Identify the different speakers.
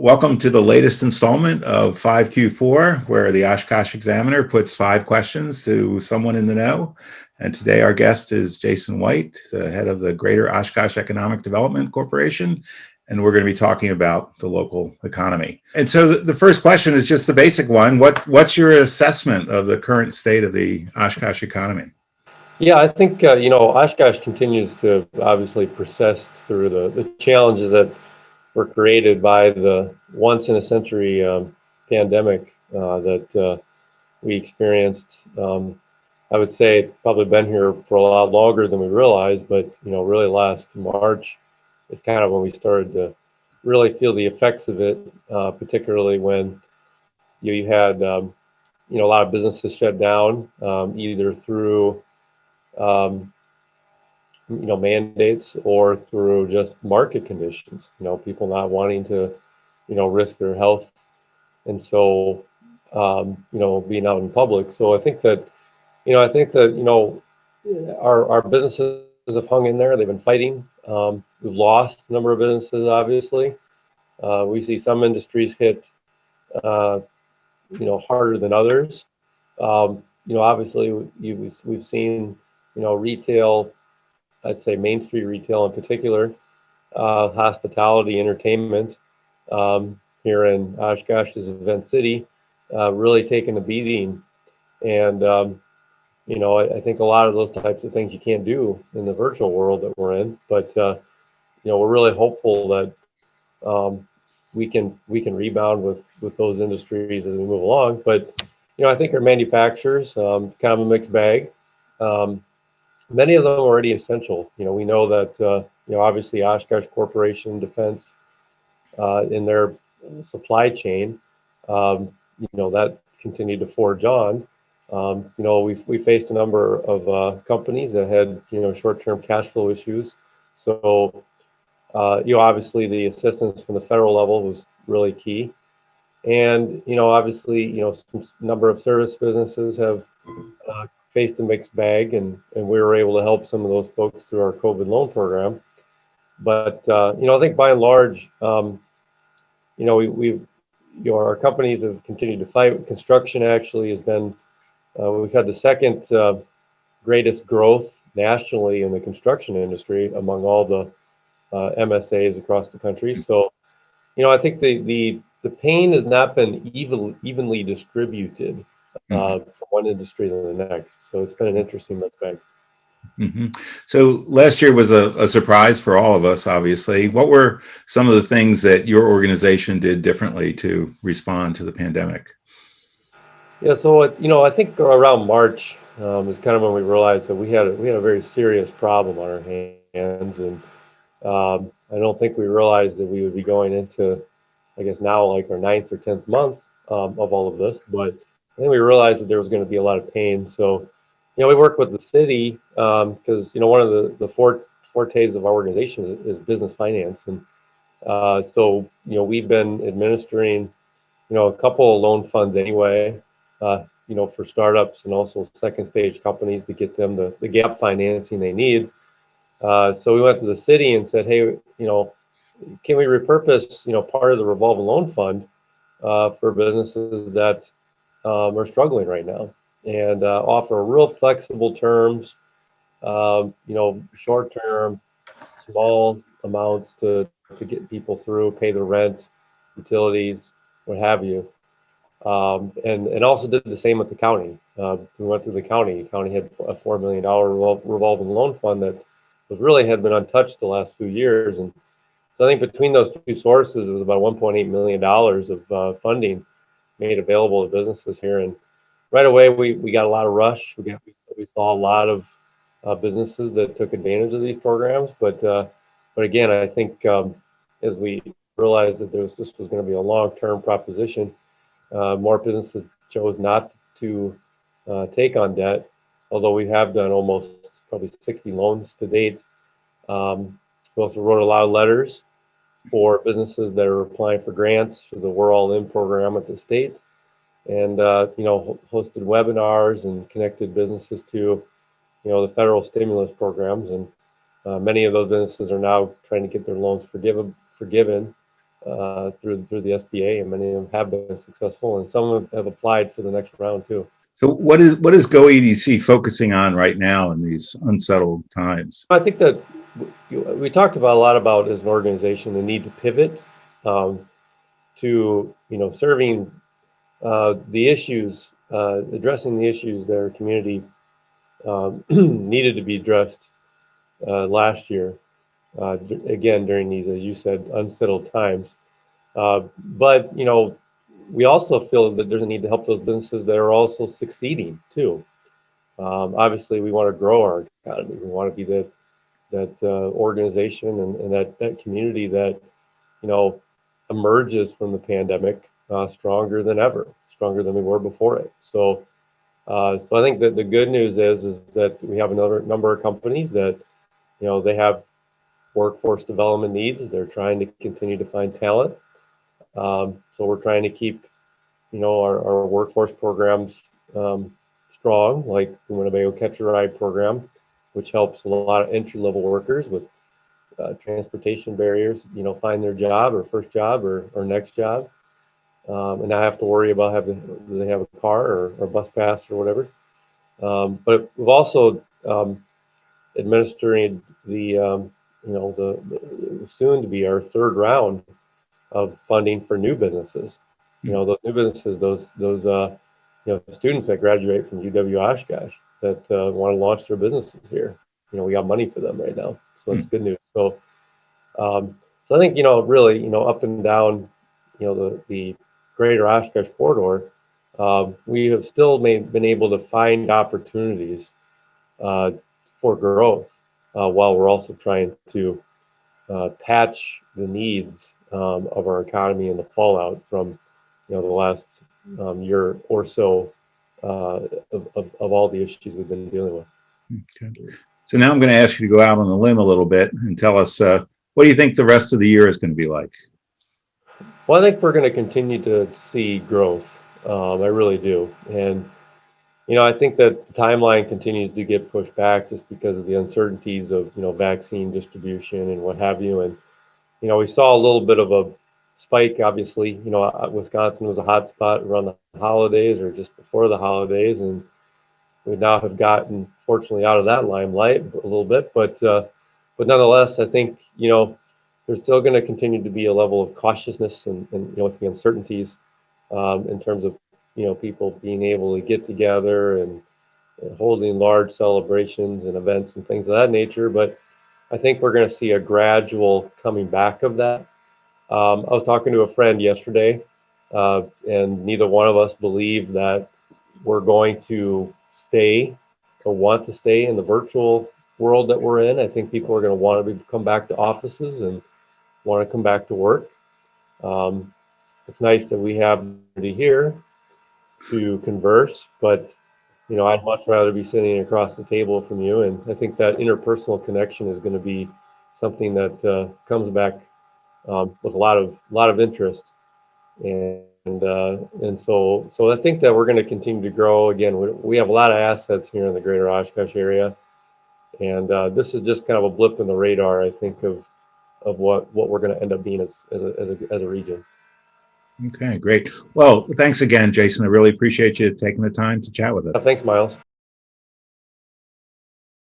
Speaker 1: Welcome to the latest installment of 5Q4, where the Oshkosh Examiner puts 5 questions to someone in the know. And today our guest is Jason White, the head of the Greater Oshkosh Economic Development Corporation. And we're going to be talking about the local economy. And so the first question is just the basic one. What's your assessment of the current state of the Oshkosh economy?
Speaker 2: Yeah, I think, Oshkosh continues to obviously persist through the challenges that were created by the once in a century pandemic that we experienced. I would say it's probably been here for a lot longer than we realized, but, really last March is kind of when we started to really feel the effects of it, particularly when you had, a lot of businesses shut down, either through um, mandates or through just market conditions, people not wanting to, risk their health. And so, being out in public. So I think that, our businesses have hung in there. They've been fighting. We've lost a number of businesses, obviously. We see some industries hit, uh, harder than others. Obviously we've seen, retail, I'd say Main Street retail in particular, hospitality, entertainment, here in Oshkosh's Event City, really taking a beating. And, I think a lot of those types of things you can't do in the virtual world that we're in. But, we're really hopeful that we can rebound with those industries as we move along. But, I think our manufacturers, kind of a mixed bag. Um, Many of them are already essential. We know that, obviously Oshkosh Corporation Defense, in their supply chain, that continued to forge on. We faced a number of companies that had, short-term cash flow issues. So, obviously the assistance from the federal level was really key. And, obviously, some number of service businesses have faced a mixed bag, and we were able to help some of those folks through our COVID loan program. But I think by and large, we've our companies have continued to fight. Construction actually has been we've had the second greatest growth nationally in the construction industry among all the MSAs across the country. So I think the pain has not been evenly distributed from one industry to the next. So it's been an interesting mixed bag.
Speaker 1: hmm So last year was a surprise for all of us, obviously. What were some of the things that your organization did differently to respond to the pandemic?
Speaker 2: Yeah, so I think around March is kind of when we realized that we had a very serious problem on our hands, and I don't think we realized that we would be going into, I guess now, like our ninth or 10th month of all of this. But I think we realized that there was going to be a lot of pain. So, we work with the city because one of the fortes of our organization is business finance, and so we've been administering a couple of loan funds anyway, for startups and also second stage companies to get them the gap financing they need. So we went to the city and said, hey, can we repurpose, part of the revolving loan fund for businesses that are struggling right now, and offer real flexible terms, short term, small amounts to get people through, pay the rent, utilities, what have you. And also did the same with the county. We went to the county. The county had a $4 million revolving loan fund that had been untouched the last few years. And so I think between those two sources, it was about $1.8 million of funding made available to businesses here. And right away, we got a lot of rush. We saw a lot of businesses that took advantage of these programs. But again, I think as we realized that this was going to be a long-term proposition, more businesses chose not to take on debt, although we have done almost probably 60 loans to date. We also wrote a lot of letters for businesses that are applying for grants for the We're All In program at the state, and hosted webinars and connected businesses to the federal stimulus programs. And many of those businesses are now trying to get their loans forgiven. through the SBA, and many of them have been successful, and some have applied for the next round too.
Speaker 1: So what is GO EDC focusing on right now in these unsettled times?
Speaker 2: I think that we talked about a lot about as an organization the need to pivot to serving the issues, addressing the issues that our community needed to be addressed last year. Again, during these, as you said, unsettled times. But we also feel that there's a need to help those businesses that are also succeeding too. Obviously, we want to grow our economy. We want to be that organization and that community that emerges from the pandemic stronger than ever, stronger than we were before it. So I think that the good news is that we have another number of companies that they have workforce development needs. They're trying to continue to find talent. So we're trying to keep our workforce programs strong, like the Winnebago Catch a Ride program, which helps a lot of entry-level workers with transportation barriers, find their job or first job or next job, and not have to worry about do they have a car or bus pass or whatever. But we've also administering the soon to be our third round of funding for new businesses. Those new businesses, those students that graduate from UW Oshkosh that want to launch their businesses here. We got money for them right now, so that's good news. So I think really up and down the greater Oshkosh corridor, we have still been able to find opportunities for growth while we're also trying to patch the needs of our economy and the fallout from the last year or so of all the issues we've been dealing with.
Speaker 1: Okay. So now I'm going to ask you to go out on a limb a little bit and tell us what do you think the rest of the year is going to be like?
Speaker 2: Well, I think we're going to continue to see growth. I really do. And I think that the timeline continues to get pushed back just because of the uncertainties of vaccine distribution and what have you. And we saw a little bit of a spike. Obviously, Wisconsin was a hot spot around the holidays or just before the holidays, and we now have gotten fortunately out of that limelight a little bit. But nonetheless, I think there's still going to continue to be a level of cautiousness and with the uncertainties in terms of people being able to get together and holding large celebrations and events and things of that nature. But I think we're going to see a gradual coming back of that. I was talking to a friend yesterday, and neither one of us believe that we're going to stay or want to stay in the virtual world that we're in. I think people are going to want to come back to offices and want to come back to work. It's nice that we have somebody here to converse, but I'd much rather be sitting across the table from you, and I think that interpersonal connection is going to be something that comes back with a lot of interest, and so I think that we're going to continue to grow. Again, we have a lot of assets here in the greater Oshkosh area, and this is just kind of a blip in the radar, I think, of what we're going to end up being as a region.
Speaker 1: Okay, great. Well, thanks again, Jason. I really appreciate you taking the time to chat with us.
Speaker 2: Thanks, Miles.